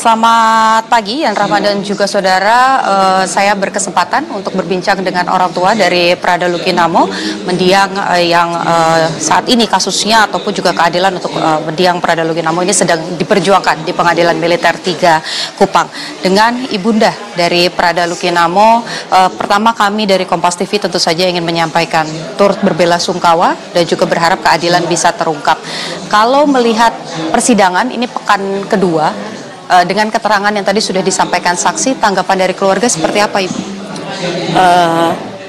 Selamat pagi, Yan Rahma dan juga saudara. Saya berkesempatan untuk berbincang dengan orang tua dari Prada Luki Namo, mendiang yang saat ini kasusnya ataupun juga keadilan untuk mendiang Prada Luki Namo ini sedang diperjuangkan di Pengadilan Militer 3 Kupang. Dengan ibunda dari Prada Luki Namo, pertama kami dari Kompas TV tentu saja ingin menyampaikan turut berbelasungkawa dan juga berharap keadilan bisa terungkap. Kalau melihat persidangan ini pekan kedua, dengan keterangan yang tadi sudah disampaikan saksi, tanggapan dari keluarga seperti apa, Ibu?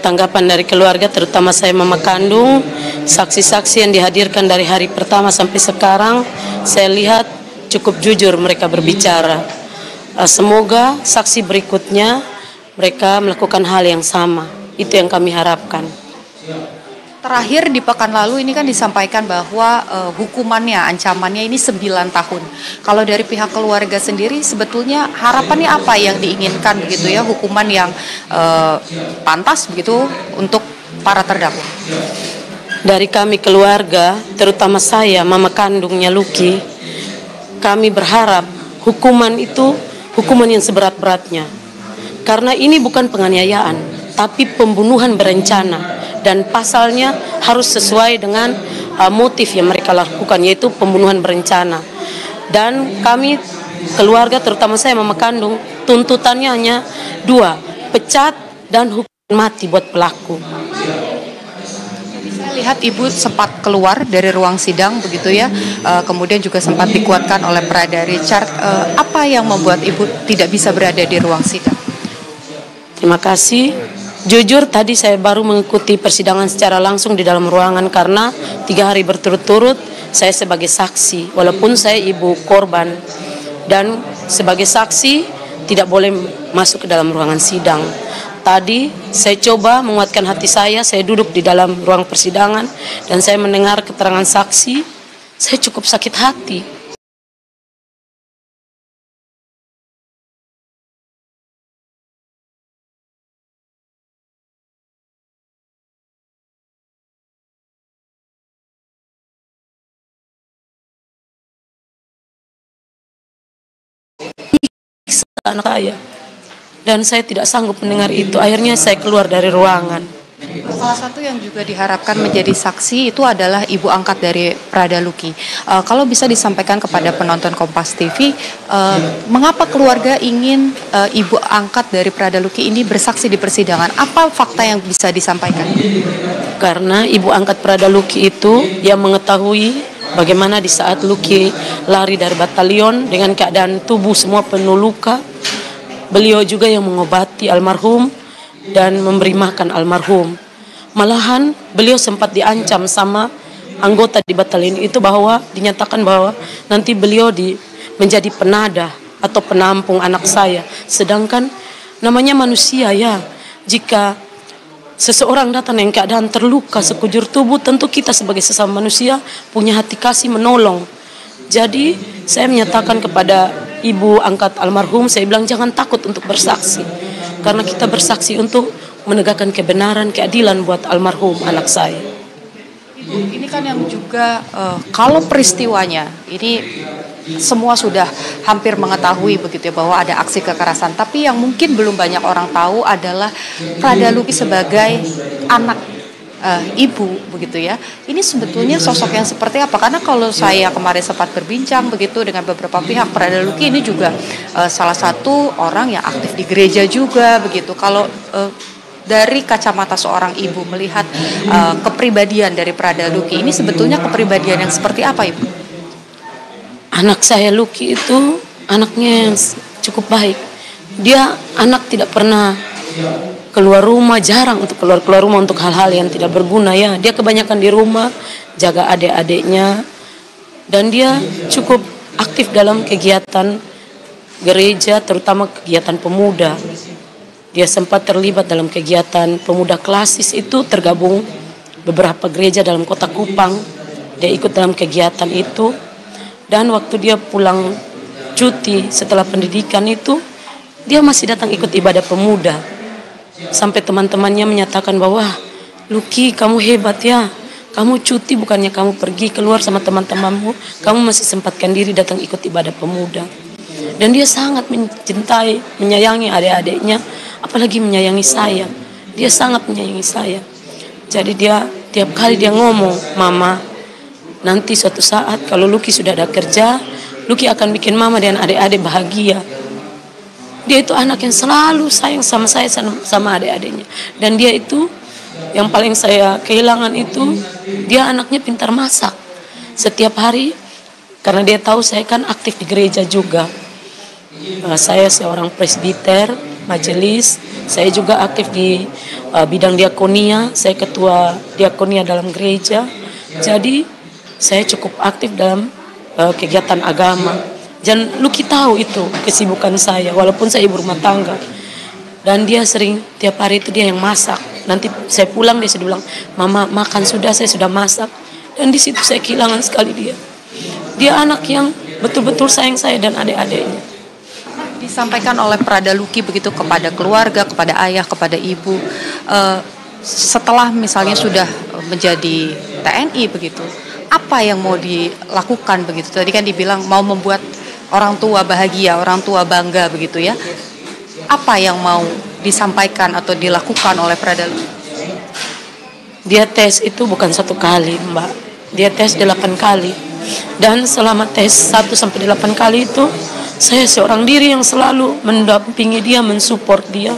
Tanggapan dari keluarga, terutama saya mama kandung, saksi-saksi yang dihadirkan dari hari pertama sampai sekarang, saya lihat cukup jujur mereka berbicara. Semoga saksi berikutnya mereka melakukan hal yang sama. Itu yang kami harapkan. Terakhir di pekan lalu ini kan disampaikan bahwa hukumannya, ancamannya ini 9 tahun. Kalau dari pihak keluarga sendiri sebetulnya harapannya apa yang diinginkan begitu ya, hukuman yang pantas begitu untuk para terdakwa? Dari kami keluarga, terutama saya, mama kandungnya Luki, kami berharap hukuman itu hukuman yang seberat-beratnya. Karena ini bukan penganiayaan, tapi pembunuhan berencana. Dan pasalnya harus sesuai dengan motif yang mereka lakukan, yaitu pembunuhan berencana. Dan kami keluarga, terutama saya mama kandung, tuntutannya hanya 2, pecat dan hukuman mati buat pelaku. Saya lihat Ibu sempat keluar dari ruang sidang begitu ya, kemudian juga sempat dikuatkan oleh Prada Richard. Apa yang membuat Ibu tidak bisa berada di ruang sidang? Terima kasih. Jujur tadi saya baru mengikuti persidangan secara langsung di dalam ruangan karena 3 hari berturut-turut saya sebagai saksi, walaupun saya ibu korban, dan sebagai saksi tidak boleh masuk ke dalam ruangan sidang. Tadi saya coba menguatkan hati saya duduk di dalam ruang persidangan dan saya mendengar keterangan saksi, saya cukup sakit hati. Anak saya, dan saya tidak sanggup mendengar itu. Akhirnya saya keluar dari ruangan. Salah satu yang juga diharapkan menjadi saksi itu adalah ibu angkat dari Prada Luki. Kalau bisa disampaikan kepada penonton Kompas TV, mengapa keluarga ingin ibu angkat dari Prada Luki ini bersaksi di persidangan? Apa fakta yang bisa disampaikan? Karena ibu angkat Prada Luki itu yang mengetahui bagaimana di saat Luki lari dari batalion dengan keadaan tubuh semua penuh luka. Beliau juga yang mengobati almarhum dan memberi makan almarhum. Malahan beliau sempat diancam sama anggota di batalion itu bahwa dinyatakan bahwa nanti beliau menjadi penadah atau penampung anak saya. Sedangkan namanya manusia ya, jika seseorang datang yang keadaan terluka sekujur tubuh, tentu kita sebagai sesama manusia punya hati kasih menolong. Jadi saya menyatakan kepada ibu angkat almarhum, saya bilang jangan takut untuk bersaksi. Karena kita bersaksi untuk menegakkan kebenaran, keadilan buat almarhum anak saya. Ibu, ini kan yang juga kalau peristiwanya ini semua sudah hampir mengetahui begitu ya bahwa ada aksi kekerasan, tapi yang mungkin belum banyak orang tahu adalah Prada Luki sebagai anak ibu begitu ya. Ini sebetulnya sosok yang seperti apa? Karena kalau saya kemarin sempat berbincang begitu dengan beberapa pihak, Prada Luki ini juga salah satu orang yang aktif di gereja juga begitu. Kalau dari kacamata seorang ibu melihat kepribadian dari Prada Luki ini sebetulnya kepribadian yang seperti apa, Ibu? Anak saya Luki itu anaknya yang cukup baik. Dia anak tidak pernah keluar rumah, jarang untuk keluar rumah untuk hal-hal yang tidak berguna ya. Dia kebanyakan di rumah, jaga adik-adiknya, dan dia cukup aktif dalam kegiatan gereja, terutama kegiatan pemuda. Dia sempat terlibat dalam kegiatan pemuda klasis itu, tergabung beberapa gereja dalam kota Kupang. Dia ikut dalam kegiatan itu. Dan waktu dia pulang cuti setelah pendidikan itu, dia masih datang ikut ibadah pemuda. Sampai teman-temannya menyatakan bahwa, Luki kamu hebat ya, kamu cuti bukannya kamu pergi keluar sama teman-temanmu, kamu masih sempatkan diri datang ikut ibadah pemuda. Dan dia sangat mencintai, menyayangi adik-adiknya, apalagi menyayangi saya. Dia sangat menyayangi saya. Jadi dia tiap kali dia ngomong, "Mama, nanti suatu saat kalau Lucky sudah ada kerja, Lucky akan bikin mama dan adik-adik bahagia." Dia itu anak yang selalu sayang sama saya, sama adik-adiknya. Dan dia itu, yang paling saya kehilangan itu, dia anaknya pintar masak. Setiap hari, karena dia tahu saya kan aktif di gereja juga. Saya seorang presbiter, majelis. Saya juga aktif di bidang diakonia. Saya ketua diakonia dalam gereja. Jadi saya cukup aktif dalam kegiatan agama. Dan Lucky tahu itu kesibukan saya, walaupun saya ibu rumah tangga. Dan dia sering tiap hari itu dia yang masak. Nanti saya pulang dia sudah bilang, "Mama makan sudah, saya sudah masak." Dan di situ saya kehilangan sekali dia. Dia anak yang betul-betul sayang saya dan adik-adiknya. Disampaikan oleh Prada Lucky begitu kepada keluarga, kepada ayah, kepada ibu, setelah misalnya sudah menjadi TNI begitu, apa yang mau dilakukan begitu? Tadi kan dibilang mau membuat orang tua bahagia, orang tua bangga begitu ya. Apa yang mau disampaikan atau dilakukan oleh Prada Lucky? Dia tes itu bukan 1 kali, Mbak. Dia tes 8 kali. Dan selama tes 1 sampai 8 kali itu, saya seorang diri yang selalu mendampingi dia, mensupport dia.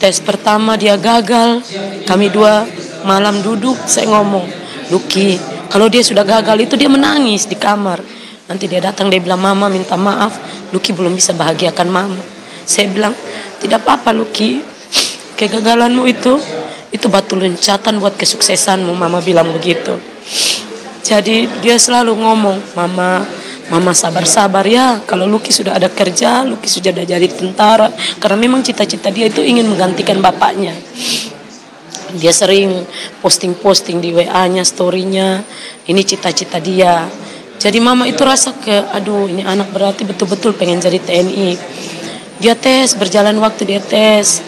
Tes pertama dia gagal, kami 2 malam duduk, saya ngomong, "Lucky, kalau dia sudah gagal itu dia menangis di kamar. Nanti dia datang, dia bilang, 'Mama minta maaf, Lucky belum bisa bahagiakan Mama.'" Saya bilang, "Tidak apa-apa Lucky, kegagalanmu itu batu loncatan buat kesuksesanmu," Mama bilang begitu. Jadi dia selalu ngomong, Mama sabar-sabar ya, kalau Lucky sudah ada kerja, Lucky sudah ada jadi tentara, karena memang cita-cita dia itu ingin menggantikan bapaknya. Dia sering posting-posting di WA-nya, story-nya, ini cita-cita dia. Jadi Mama itu rasa aduh ini anak berarti betul-betul pengen jadi TNI. Dia tes, berjalan waktu dia tes.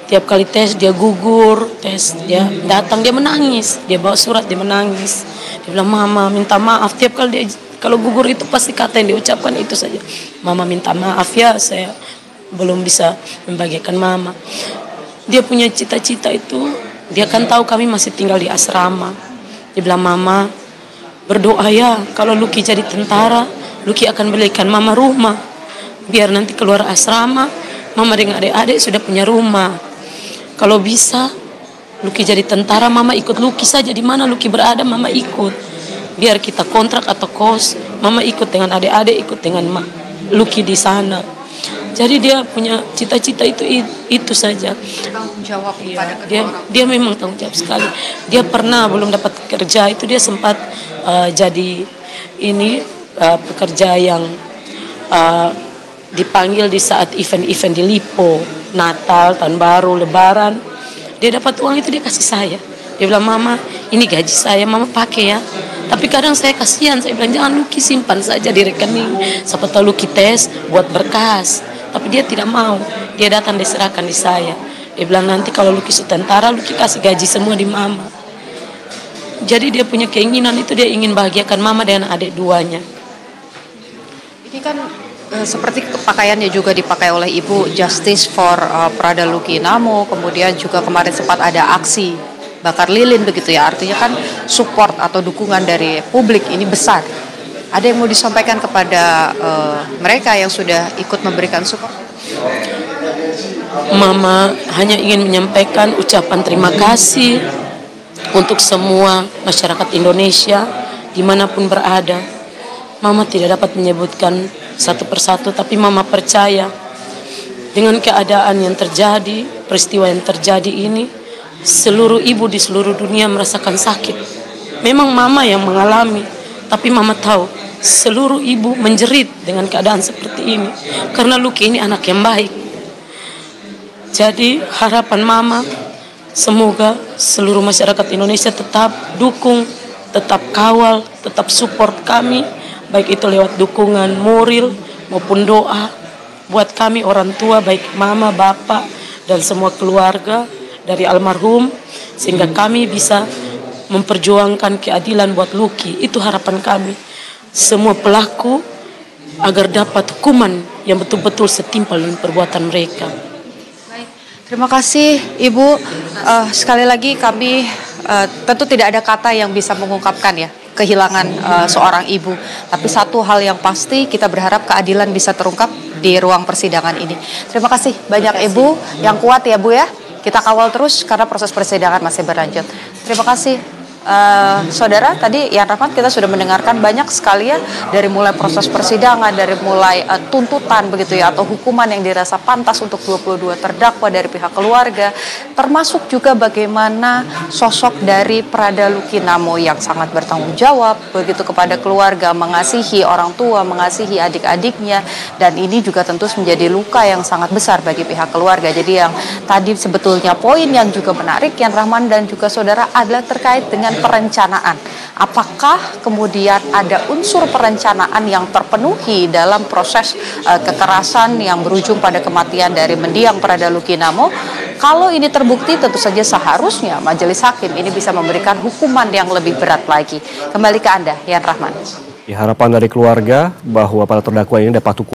Tiap kali tes dia gugur, tes dia datang dia menangis, dia bawa surat dia menangis. Dia bilang, "Mama minta maaf." Tiap kali dia kalau gugur itu pasti kata yang diucapkan itu saja, "Mama minta maaf ya, saya belum bisa membahagiakan Mama." Dia punya cita-cita itu, dia kan tahu kami masih tinggal di asrama. Dia bilang, "Mama berdoa ya, kalau Lucky jadi tentara, Lucky akan belikan Mama rumah. Biar nanti keluar asrama, Mama dengan adik-adik sudah punya rumah. Kalau bisa, Lucky jadi tentara, Mama ikut Lucky saja, di mana Lucky berada, Mama ikut. Biar kita kontrak atau kos, Mama ikut dengan adik-adik, ikut dengan Lucky di sana." Jadi dia punya cita-cita itu saja. Tanggung jawab kepada Dia memang tanggung jawab sekali. Dia pernah belum dapat kerja itu dia sempat jadi pekerja yang dipanggil di saat event-event di Lipo, Natal, Tahun Baru, Lebaran. Dia dapat uang itu dia kasih saya. Dia bilang, "Mama, ini gaji saya, Mama pakai ya." Tapi kadang saya kasihan, saya bilang, "Jangan Lucky, simpan saja di rekening. Siapa tahu Lucky tes buat berkas." Tapi dia tidak mau. Dia datang diserahkan di saya. Dia bilang, "Nanti kalau Lucky sudah tentara, Lucky kasih gaji semua di Mama." Jadi dia punya keinginan itu, dia ingin bahagiakan Mama dan adik 2-nya. Ini kan seperti pakaiannya juga dipakai oleh Ibu, Justice for Prada Lucky Namo, kemudian juga kemarin sempat ada aksi bakar lilin begitu ya, artinya kan support atau dukungan dari publik ini besar. Ada yang mau disampaikan kepada mereka yang sudah ikut memberikan support? Mama hanya ingin menyampaikan ucapan terima kasih untuk semua masyarakat Indonesia dimanapun berada. Mama tidak dapat menyebutkan satu persatu, tapi Mama percaya dengan keadaan yang terjadi, peristiwa yang terjadi ini, seluruh ibu di seluruh dunia merasakan sakit. Memang Mama yang mengalami, tapi Mama tahu seluruh ibu menjerit dengan keadaan seperti ini, karena Lucky ini anak yang baik. Jadi harapan Mama, semoga seluruh masyarakat Indonesia tetap dukung, tetap kawal, tetap support kami, baik itu lewat dukungan moral maupun doa buat kami orang tua, baik Mama, Bapak, dan semua keluarga dari almarhum, sehingga kami bisa memperjuangkan keadilan buat Lucky. Itu harapan kami. Semua pelaku agar dapat hukuman yang betul-betul setimpal dengan perbuatan mereka. Terima kasih Ibu. Sekali lagi kami tentu tidak ada kata yang bisa mengungkapkan ya kehilangan seorang ibu. Tapi satu hal yang pasti kita berharap keadilan bisa terungkap di ruang persidangan ini. Terima kasih banyak Ibu, yang kuat ya Bu ya. Kita kawal terus karena proses persidangan masih berlanjut. Terima kasih. Saudara, tadi Yan Rahmat kita sudah mendengarkan banyak sekali ya, dari mulai proses persidangan, dari mulai tuntutan begitu ya, atau hukuman yang dirasa pantas untuk 22 terdakwa dari pihak keluarga, termasuk juga bagaimana sosok dari Prada Luki Namo yang sangat bertanggung jawab begitu kepada keluarga, mengasihi orang tua, mengasihi adik-adiknya, dan ini juga tentu menjadi luka yang sangat besar bagi pihak keluarga. Jadi yang tadi sebetulnya poin yang juga menarik Yan Rahman dan juga saudara adalah terkait dengan perencanaan. Apakah kemudian ada unsur perencanaan yang terpenuhi dalam proses kekerasan yang berujung pada kematian dari mendiang Prada Luki Namo? Kalau ini terbukti, tentu saja seharusnya majelis hakim ini bisa memberikan hukuman yang lebih berat lagi. Kembali ke Anda, Yan Rahman. Harapan dari keluarga bahwa para terdakwa ini dapat hukuman